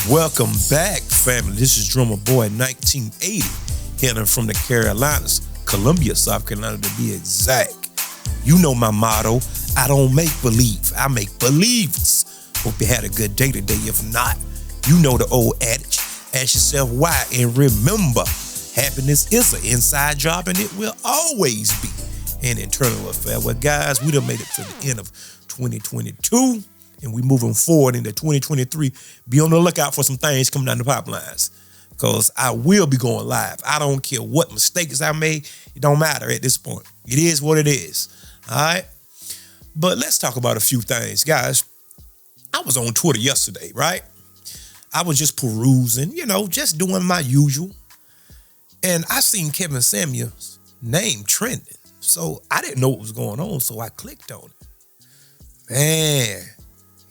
Welcome back, family. This is Drummer Boy 1980, hailing from the Carolinas, Columbia, South Carolina to be exact. You know my motto, I don't make believe, I make believers. Hope you had a good day today. If not, you know the old adage, ask yourself why, and remember, happiness is an inside job and it will always be an internal affair. Well, guys, we done made it to the end of 2022. And we moving forward into 2023. Be on the lookout for some things coming down the pipelines. Because I will be going live. I don't care what mistakes I made. It don't matter at this point. It is what it is. All right? But let's talk about a few things. Guys, I was on Twitter yesterday, right? I was just perusing, just doing my usual. And I seen Kevin Samuel's name trending. So I didn't know what was going on, so I clicked on it. Man.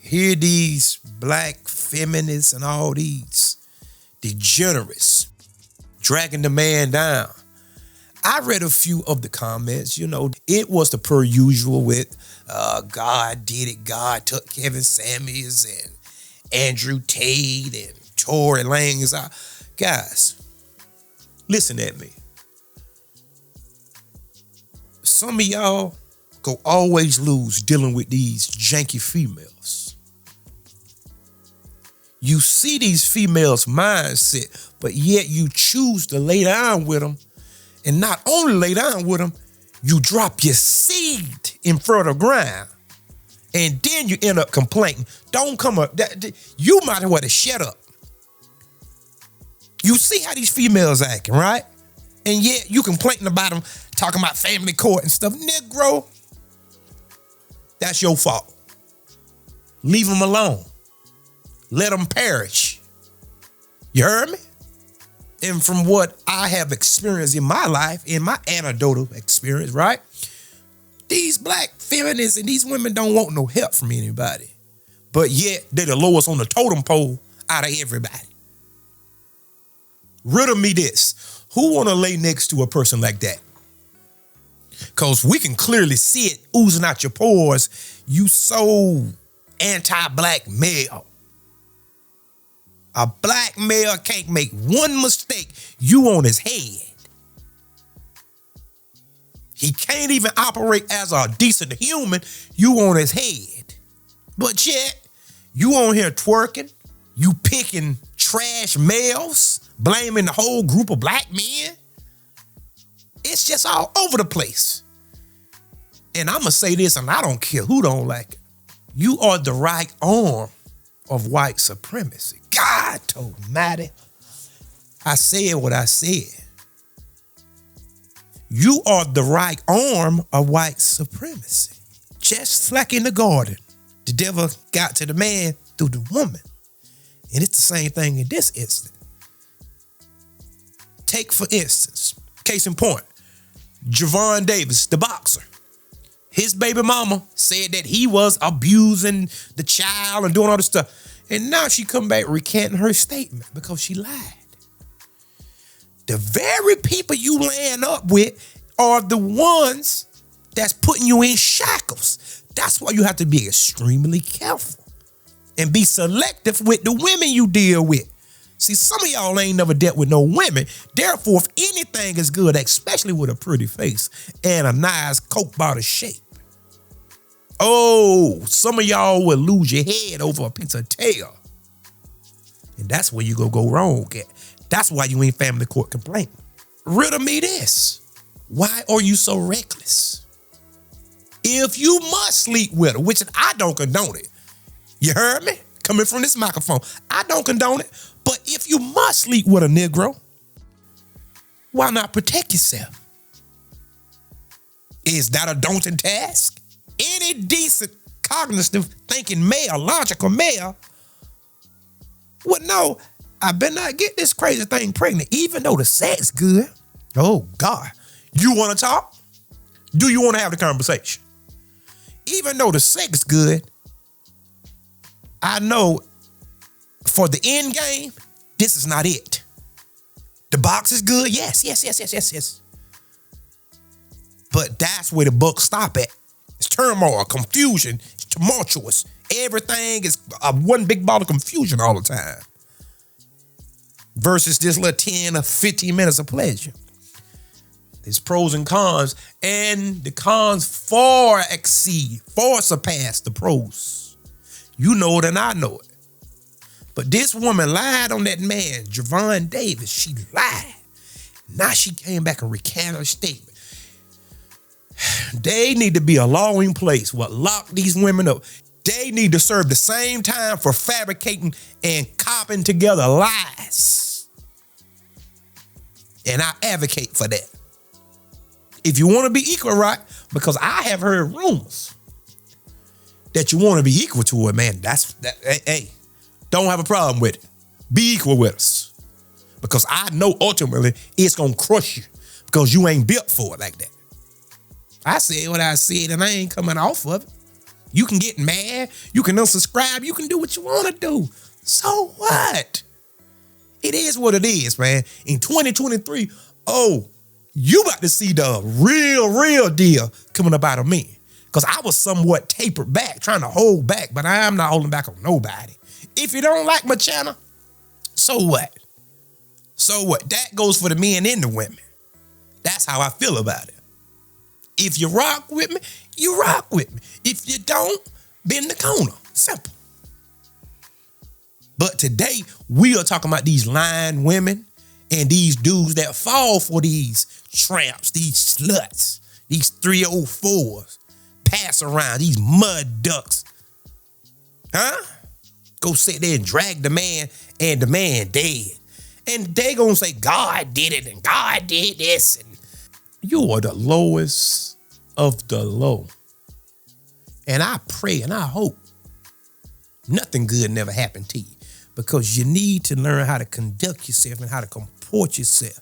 Here these black feminists and all these degenerates dragging the man down. I read a few of the comments, it was the per usual with God did it, God took Kevin Samuels and Andrew Tate and Tory Lanez out. Guys, listen at me. Some of y'all go always lose dealing with these janky females. You see these females' mindset, but yet you choose to lay down with them. And not only lay down with them, you drop your seed in front of the ground. And then you end up complaining. Don't come up. You might as well shut up. You see how these females acting, right? And yet you complaining about them, talking about family court and stuff. Negro, that's your fault. Leave them alone. Let them perish. You heard me? And from what I have experienced in my life, in my anecdotal experience, right? These black feminists and these women don't want no help from anybody. But yet, they're the lowest on the totem pole out of everybody. Riddle me this. Who want to lay next to a person like that? Because we can clearly see it oozing out your pores. You so anti-black male. A black male can't make one mistake. You on his head. He can't even operate as a decent human. You on his head. But yet, you on here twerking. You picking trash males. Blaming the whole group of black men. It's just all over the place. And I'm going to say this, and I don't care who don't like it. You are the right arm of white supremacy. God almighty. I said what I said. You are the right arm of white supremacy. Just like in the garden, the devil got to the man through the woman. And it's the same thing in this instant. Take, for instance, case in point, Javon Davis, the boxer. His baby mama said that he was abusing the child and doing all this stuff. And now she come back recanting her statement because she lied. The very people you laying up with are the ones that's putting you in shackles. That's why you have to be extremely careful and be selective with the women you deal with. See, some of y'all ain't never dealt with no women. Therefore, if anything is good, especially with a pretty face and a nice Coke bottle shape, oh, some of y'all will lose your head over a piece of tail. And that's where you go wrong at. That's why you ain't family court complaining. Riddle me this. Why are you so reckless? If you must sleep with her, which I don't condone it. You heard me? Coming from this microphone. I don't condone it. But if you must sleep with a Negro, why not protect yourself? Is that a daunting task? Any decent, cognitive thinking male, logical male, would know I better not get this crazy thing pregnant, even though the sex good. Oh, God. You want to talk? Do you want to have the conversation? Even though the sex good, I know for the end game, this is not it. The box is good. Yes. But that's where the buck stop at. It's turmoil, confusion, it's tumultuous. Everything is one big ball of confusion all the time. versus this little 10 or 15 minutes of pleasure. There's pros and cons, and the cons far surpass the pros. You know it and I know it. But this woman lied on that man, Javon Davis. She lied. Now she came back and recanted her statement. They need to be a law in place. What lock these women up? They need to serve the same time for fabricating and copying together lies. And I advocate for that. If you want to be equal, right? Because I have heard rumors that you want to be equal to it, man. Hey, don't have a problem with it. Be equal with us. Because I know ultimately it's going to crush you because you ain't built for it like that. I said what I said and I ain't coming off of it. You can get mad. You can unsubscribe. You can do what you want to do. So what? It is what it is, man. In 2023, you about to see the real deal coming up out of me. Because I was somewhat tapered back, trying to hold back, but I am not holding back on nobody. If you don't like my channel, so what? So what? That goes for the men and the women. That's how I feel about it. If you rock with me, you rock with me. If you don't, bend the corner. Simple. But today, we are talking about these lying women and these dudes that fall for these tramps, these sluts, these 304's, pass around, these mud ducks. Huh? Go sit there and drag the man and the man dead. And they gonna say, God did it and God did this. And you are the lowest of the low. And I pray and I hope nothing good never happened to you because you need to learn how to conduct yourself and how to comport yourself.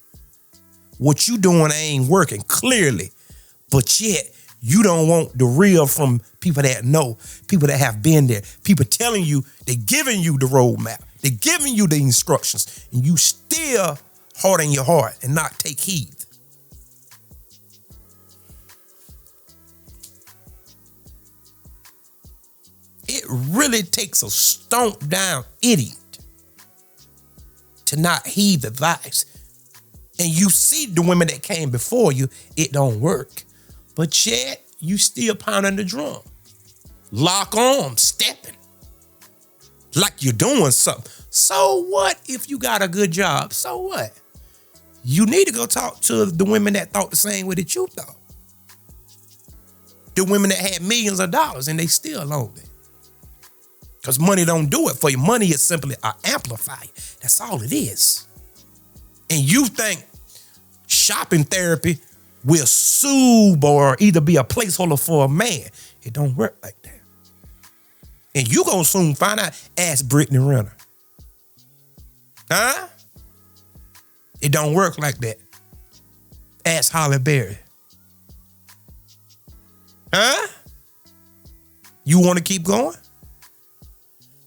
What you doing ain't working clearly, but yet you don't want the real from people that know, people that have been there, people telling you, they're giving you the roadmap, they're giving you the instructions, and you still harden your heart and not take heed. It really takes a stomped down idiot to not heed the advice. And you see the women that came before you, it don't work. But yet, you still pounding the drum. Lock arms, stepping. Like you're doing something. So what if you got a good job? So what? You need to go talk to the women that thought the same way that you thought. The women that had millions of dollars and they still lonely. Because money don't do it for you. Money is simply an amplifier. That's all it is. And you think shopping therapy will soothe or either be a placeholder for a man. It don't work like that. And you gonna soon find out, ask Brittany Renner. Huh? It don't work like that. Ask Holly Berry. Huh? You wanna keep going?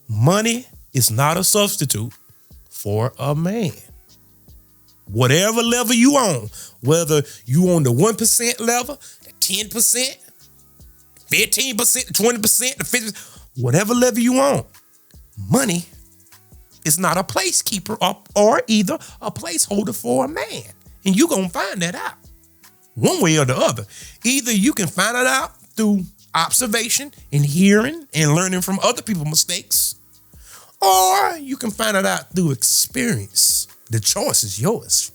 Money is not a substitute for a man. Whatever level you on, whether you on the 1% level, the 10%, 15%, the 20%, the 50%, whatever level you on, money is not a placekeeper or either a placeholder for a man. And you're going to find that out one way or the other. Either you can find it out through observation and hearing and learning from other people's mistakes, or you can find it out through experience. The choice is yours.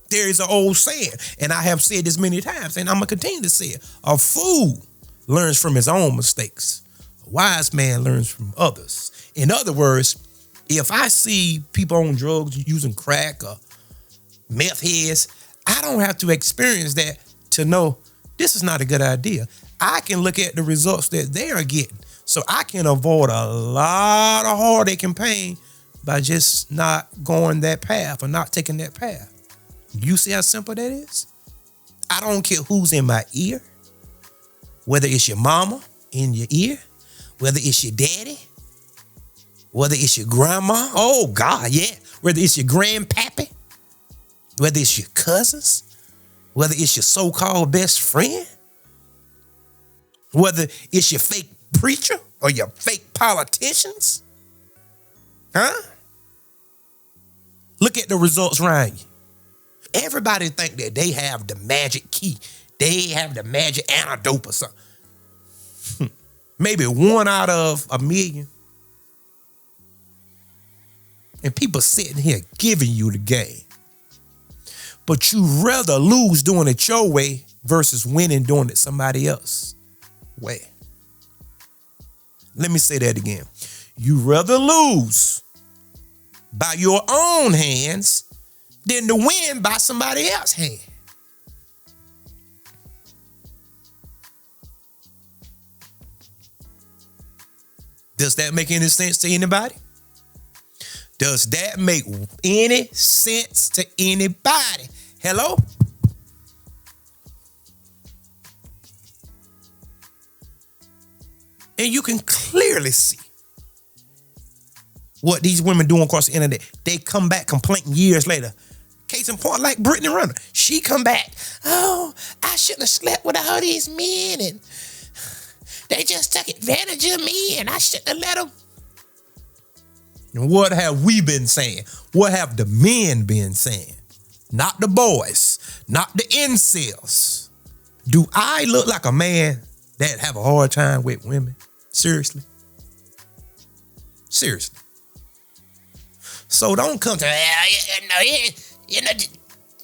There is an old saying, and I have said this many times, and I'm going to continue to say it. A fool learns from his own mistakes. A wise man learns from others. In other words, if I see people on drugs using crack or meth heads, I don't have to experience that to know this is not a good idea. I can look at the results that they are getting. So I can avoid a lot of heartache and pain by just not going that path or not taking that path. You see how simple that is? I don't care who's in my ear, whether it's your mama in your ear, whether it's your daddy, whether it's your grandma, oh God, yeah, whether it's your grandpappy, whether it's your cousins, whether it's your so-called best friend, whether it's your fake preacher or your fake politicians, huh? Look at the results around you. Everybody think that they have the magic key. They have the magic antidote or something. Maybe 1 out of 1,000,000. And people sitting here giving you the game. But you rather lose doing it your way versus winning doing it somebody else's way. Let me say that again. You rather lose by your own hands than to win by somebody else's hand. Does that make any sense to anybody? Does that make any sense to anybody? Hello? And you can clearly see what these women doing across the internet. They come back complaining years later. Case in point, like Brittany Renner. She come back, oh, I shouldn't have slept with all these men, and they just took advantage of me, and I shouldn't have let them. And what have we been saying? What have the men been saying? Not the boys, not the incels. Do I look like a man that have a hard time with women? Seriously? Seriously. So don't come to,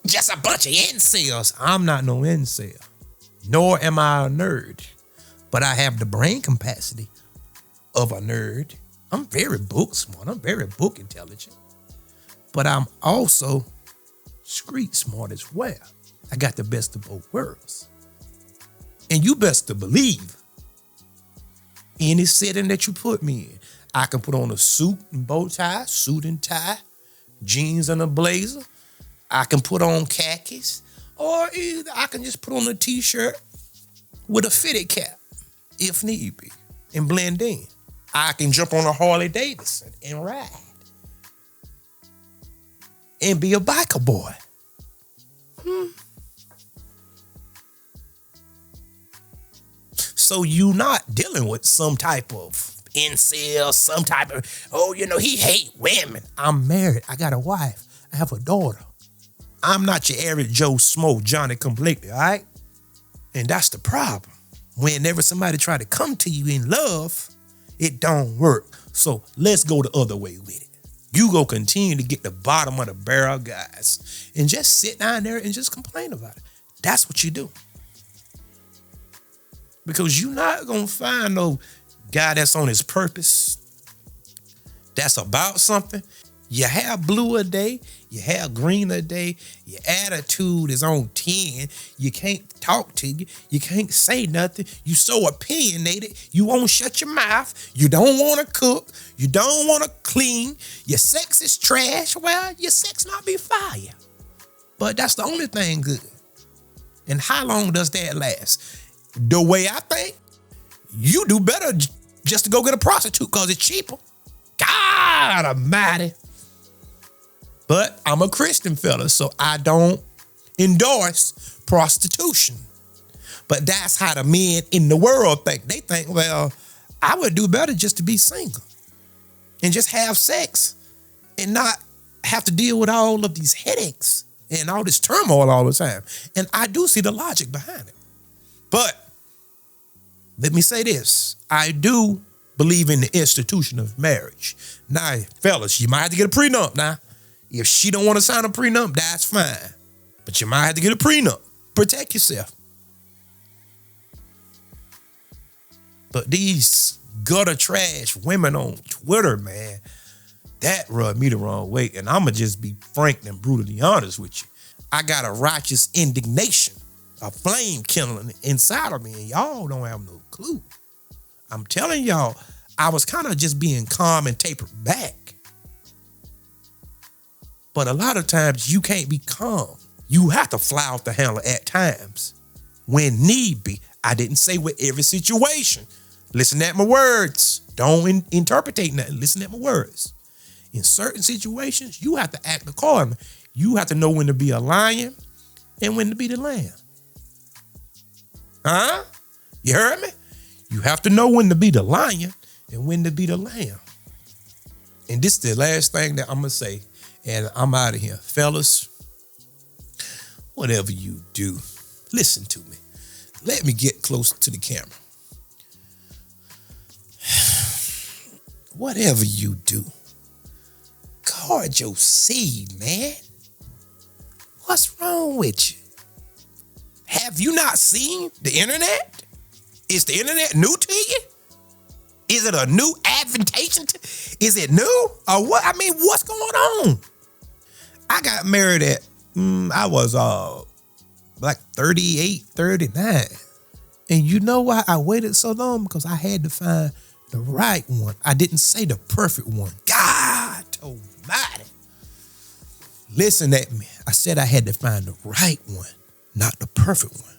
just a bunch of incels. I'm not no incel, nor am I a nerd, but I have the brain capacity of a nerd. I'm very book smart. I'm very book intelligent, but I'm also street smart as well. I got the best of both worlds. And you best to believe any setting that you put me in, I can put on a suit and bow tie, suit and tie, jeans and a blazer. I can put on khakis, or either I can just put on a t-shirt with a fitted cap if need be and blend in. I can jump on a Harley Davidson and ride and be a biker boy. So you not dealing with some type of incel, some type of, he hate women. I'm married. I got a wife. I have a daughter. I'm not your average Joe Smo, Johnny completely, all right? And that's the problem. Whenever somebody try to come to you in love, it don't work. So let's go the other way with it. You go continue to get the bottom of the barrel guys and just sit down there and just complain about it. That's what you do. Because you're not going to find no guy that's on his purpose, that's about something. You have blue a day, you have green a day, your attitude is on 10, you can't talk to you, you can't say nothing, you so opinionated, you won't shut your mouth, you don't want to cook, you don't want to clean, your sex is trash. Well, your sex might be fire, but that's the only thing good. And how long does that last? The way I think, you do better just to go get a prostitute because it's cheaper. God almighty. But I'm a Christian fella, so I don't endorse prostitution. But that's how the men in the world think. They think, well, I would do better just to be single and just have sex and not have to deal with all of these headaches and all this turmoil all the time. And I do see the logic behind it. But let me say this. I do believe in the institution of marriage. Now, fellas, you might have to get a prenup now. If she don't want to sign a prenup, that's fine. But you might have to get a prenup. Protect yourself. But these gutter trash women on Twitter, man, that rubbed me the wrong way. And I'm going to just be frank and brutally honest with you. I got a righteous indignation, a flame kindling inside of me, and y'all don't have no clue. I'm telling y'all, I was kind of just being calm and tapered back. But a lot of times you can't be calm. You have to fly off the handle at times when need be. I didn't say with every situation. Listen at my words. Don't interpretate nothing. Listen at my words. In certain situations, you have to act accordingly. You have to know when to be a lion and when to be the lamb. Huh? You heard me? You have to know when to be the lion and when to be the lamb. And this is the last thing that I'm going to say. And I'm out of here. Fellas, whatever you do, listen to me. Let me get close to the camera. Whatever you do, guard your seed, man. What's wrong with you? Have you not seen the internet? Is the internet new to you? Is it a new advantation? Is it new? Or what? I mean, what's going on? I got married at, I was like 38, 39. And you know why I waited so long? Because I had to find the right one. I didn't say the perfect one. God almighty. Listen at me. I said I had to find the right one, not the perfect one.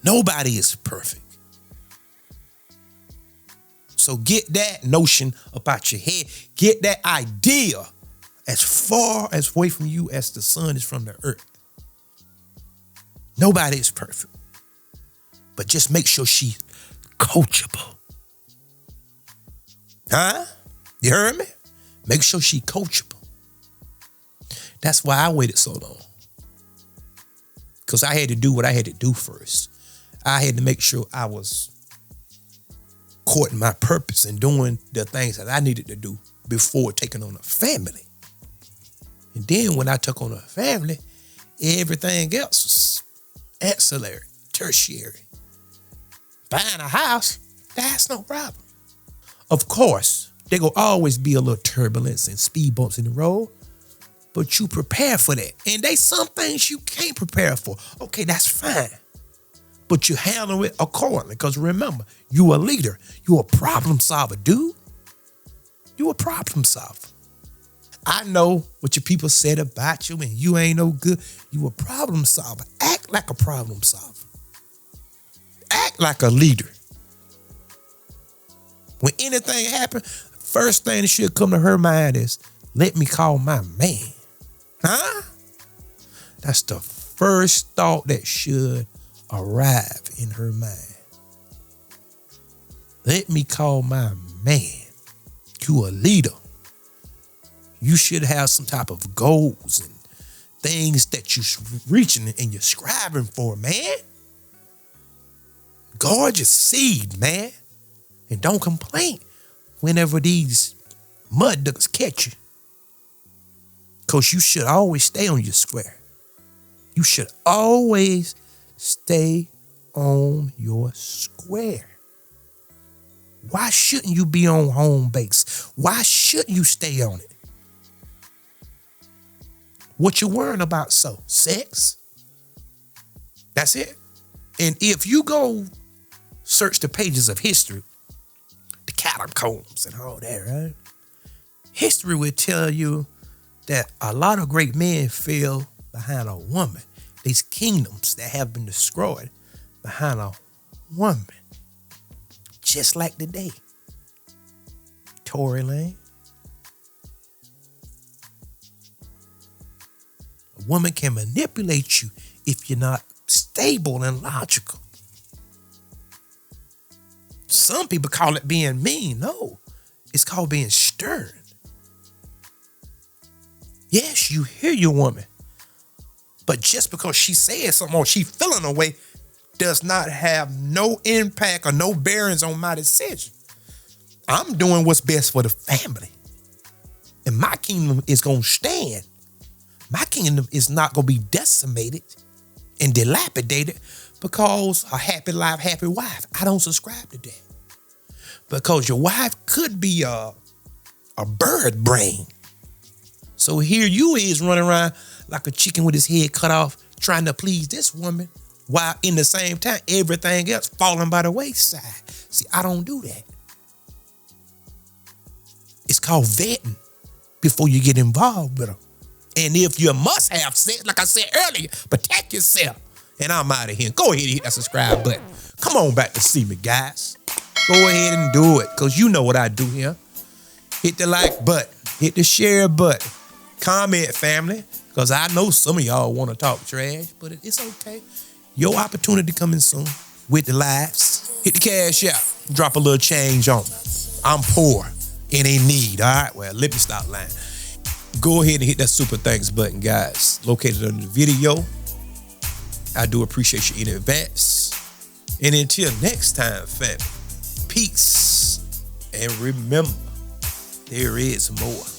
Nobody is perfect. So get that notion about your head. Get that idea as far as away from you as the sun is from the earth. Nobody is perfect. But just make sure she's coachable. Huh? You heard me? Make sure she's coachable. That's why I waited so long. Because I had to do what I had to do first. I had to make sure I was courting my purpose and doing the things that I needed to do before taking on a family. And then when I took on a family, everything else was ancillary, tertiary. Buying a house, that's no problem. Of course, there will always be a little turbulence and speed bumps in the road, but you prepare for that. And there's some things you can't prepare for. Okay, that's fine. But you handle it accordingly. Because remember, you a leader. You a problem solver, dude. You a problem solver. I know what your people said about you and you ain't no good. You a problem solver. Act like a problem solver. Act like a leader. When anything happens, first thing that should come to her mind is, let me call my man. Huh? That's the first thought that should arrive in her mind. Let me call my man. You a leader. You should have some type of goals and things that you're reaching and you're striving for, man. Guard your seed, man. And don't complain whenever these mud ducks catch you. Because you should always stay on your square. You should always stay on your square. Why shouldn't you be on home base? Why shouldn't you stay on it? What you worrying about so? Sex? That's it. And if you go search the pages of history, the catacombs and all that, right? History will tell you that a lot of great men fell behind a woman. These kingdoms that have been destroyed behind a woman. Just like today. Tory Lane. A woman can manipulate you if you're not stable and logical. Some people call it being mean. No, it's called being stern. Yes, you hear your woman. But just because she says something or she feeling a way does not have no impact or no bearings on my decision. I'm doing what's best for the family. And my kingdom is going to stand. My kingdom is not going to be decimated and dilapidated because a happy life, happy wife. I don't subscribe to that. Because your wife could be a bird brain. So here you is running around like a chicken with his head cut off, trying to please this woman, while in the same time, everything else falling by the wayside. See, I don't do that. It's called vetting before you get involved with them. And if you must have sex, like I said earlier, protect yourself. And I'm out of here. Go ahead and hit that subscribe button. Come on back to see me, guys. Go ahead and do it, because you know what I do here. Hit the like button. Hit the share button. Comment, family, because I know some of y'all want to talk trash, but it's okay. Your opportunity coming soon with the lives. Hit the cash out. Drop a little change on me. I'm poor and in need, all right? Well, let me stop lying. Go ahead and hit that super thanks button, guys. Located under the video. I do appreciate you in advance. And until next time, family, peace. And remember, there is more.